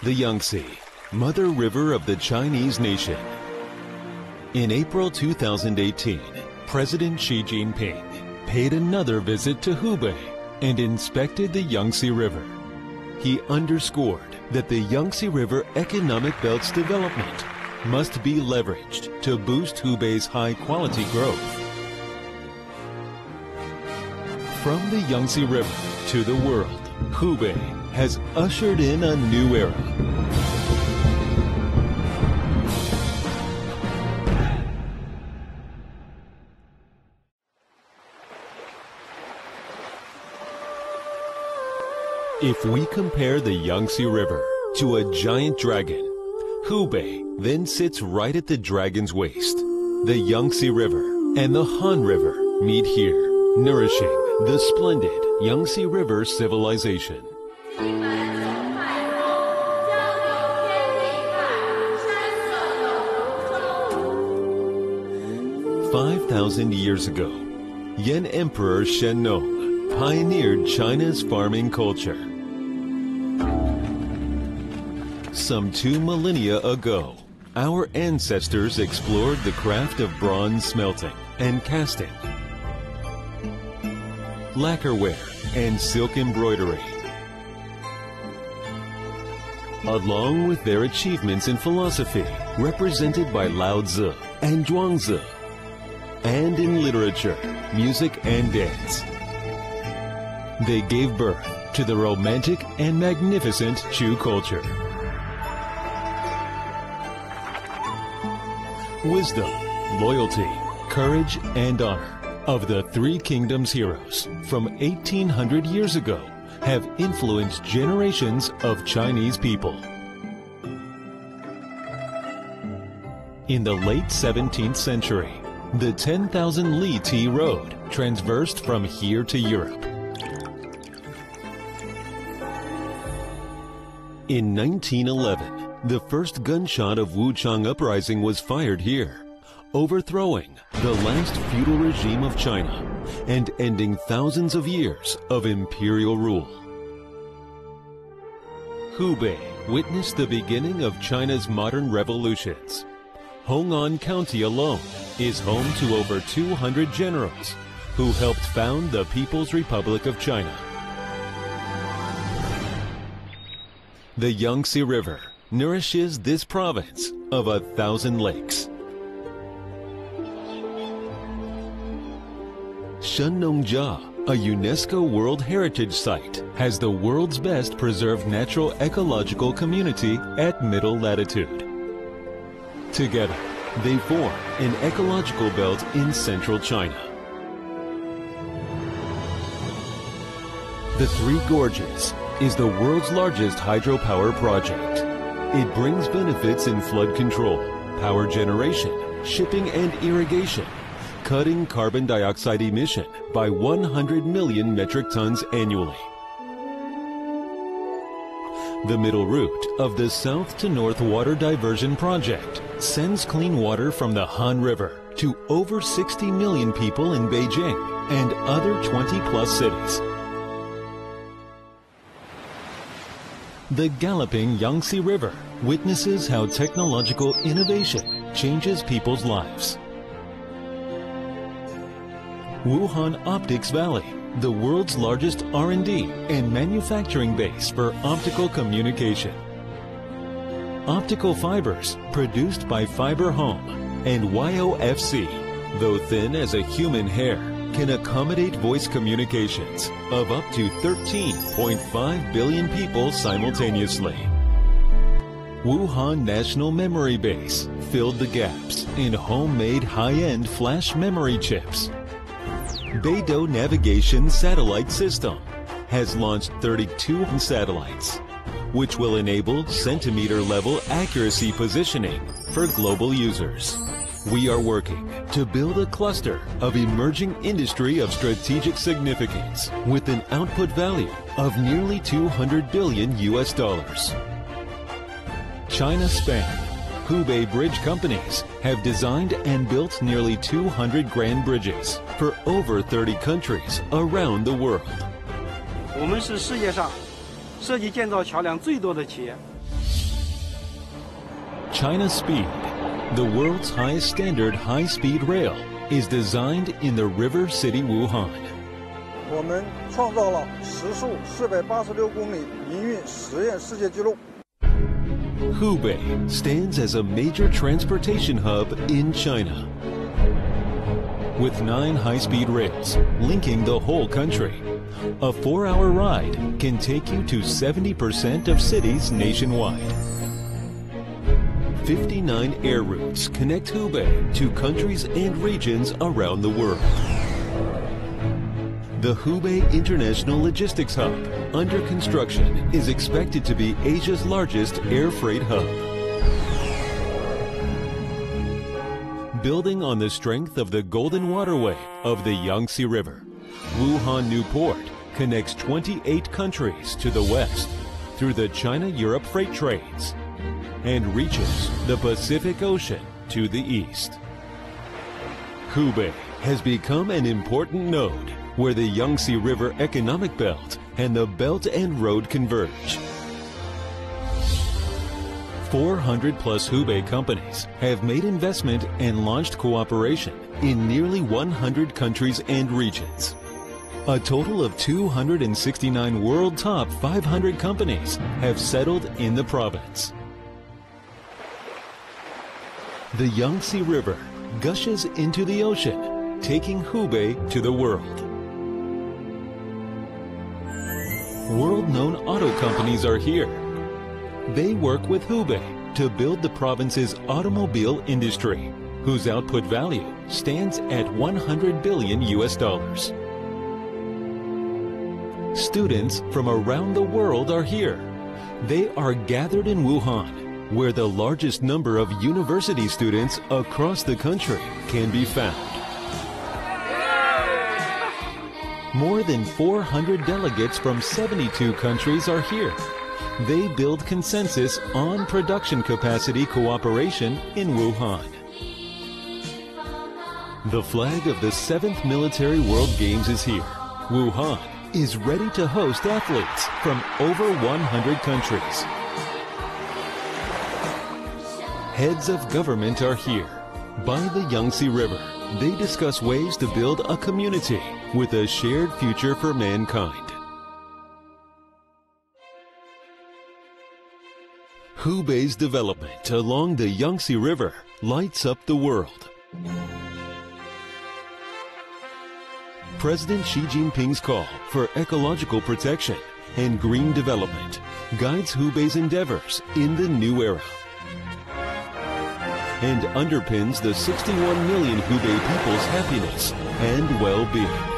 the Yangtze, mother river of the Chinese nation. In April 2018, President Xi Jinping paid another visit to Hubei and inspected the Yangtze River. He underscored that the Yangtze River Economic Belt's development must be leveraged to boost Hubei's high-quality growth. From the Yangtze River to the world, Hubei has ushered in a new era. If we compare the Yangtze River to a giant dragon, Hubei then sits right at the dragon's waist. The Yangtze River and the Han River meet here, nourishing the splendid Yangtze River civilization. 5,000 years ago, Yan Emperor Shennong pioneered China's farming culture. Some 2 millennia ago, our ancestors explored the craft of bronze smelting and casting, lacquerware and silk embroidery. Along with their achievements in philosophy, represented by Lao Tzu and Zhuangzi, and in literature, music and dance, they gave birth to the romantic and magnificent Chu culture. Wisdom, loyalty, courage, and honor of the 3 kingdoms heroes from 1800 years ago have influenced generations of Chinese people. In the late 17th century, the 10,000 Li Tea Road transversed from here to Europe. In 1911, the first gunshot of Wuchang Uprising was fired here, overthrowing the last feudal regime of China and ending thousands of years of imperial rule. Hubei witnessed the beginning of China's modern revolutions. Hong'an County alone is home to over 200 generals who helped found the People's Republic of China. The Yangtze River nourishes this province of 1,000 lakes. Shennongjia, a UNESCO World Heritage Site, has the world's best preserved natural ecological community at middle latitude. Together, they form an ecological belt in central China. The Three Gorges is the world's largest hydropower project. It brings benefits in flood control, power generation, shipping and irrigation, cutting carbon dioxide emission by 100 million metric tons annually. The middle route of the South to North Water Diversion Project sends clean water from the Han River to over 60 million people in Beijing and other 20-plus cities. The galloping Yangtze River witnesses how technological innovation changes people's lives. Wuhan Optics Valley, the world's largest R&D and manufacturing base for optical communication. Optical fibers produced by Fiber Home and YOFC, though thin as a human hair, can accommodate voice communications of up to 13.5 billion people simultaneously. Wuhan National Memory Base filled the gaps in homemade high-end flash memory chips. Beidou Navigation Satellite System has launched 32 satellites, which will enable centimeter-level accuracy positioning for global users. We are working to build a cluster of emerging industry of strategic significance with an output value of nearly $200 billion. China Span, Hubei Bridge companies have designed and built nearly 200 grand bridges for over 30 countries around the world. 我们是世界上设计建造桥梁最多的企业。China Speed, the world's highest standard high-speed rail, is designed in the river city Wuhan. 我们创造了时速486公里营运实验世界纪录。 Hubei stands as a major transportation hub in China. With 9 high-speed rails linking the whole country, a 4-hour ride can take you to 70% of cities nationwide. 59 air routes connect Hubei to countries and regions around the world. The Hubei International Logistics Hub, under construction, is expected to be Asia's largest air freight hub. Building on the strength of the Golden Waterway of the Yangtze River, Wuhan New Port connects 28 countries to the west through the China-Europe freight trades and reaches the Pacific Ocean to the east. Hubei has become an important node where the Yangtze River economic belt and the Belt and Road converge. 400-plus Hubei companies have made investment and launched cooperation in nearly 100 countries and regions. A total of 269 world top 500 companies have settled in the province. The Yangtze River gushes into the ocean, taking Hubei to the world. World-known auto companies are here. They work with Hubei to build the province's automobile industry, whose output value stands at $100 billion. Students from around the world are here. They are gathered in Wuhan, where the largest number of university students across the country can be found. More than 400 delegates from 72 countries are here. They build consensus on production capacity cooperation in Wuhan. The flag of the 7th Military World Games is here. Wuhan is ready to host athletes from over 100 countries. Heads of government are here. By the Yangtze River, they discuss ways to build a community with a shared future for mankind. Hubei's development along the Yangtze River lights up the world. President Xi Jinping's call for ecological protection and green development guides Hubei's endeavors in the new era and underpins the 61 million Hubei people's happiness and well-being.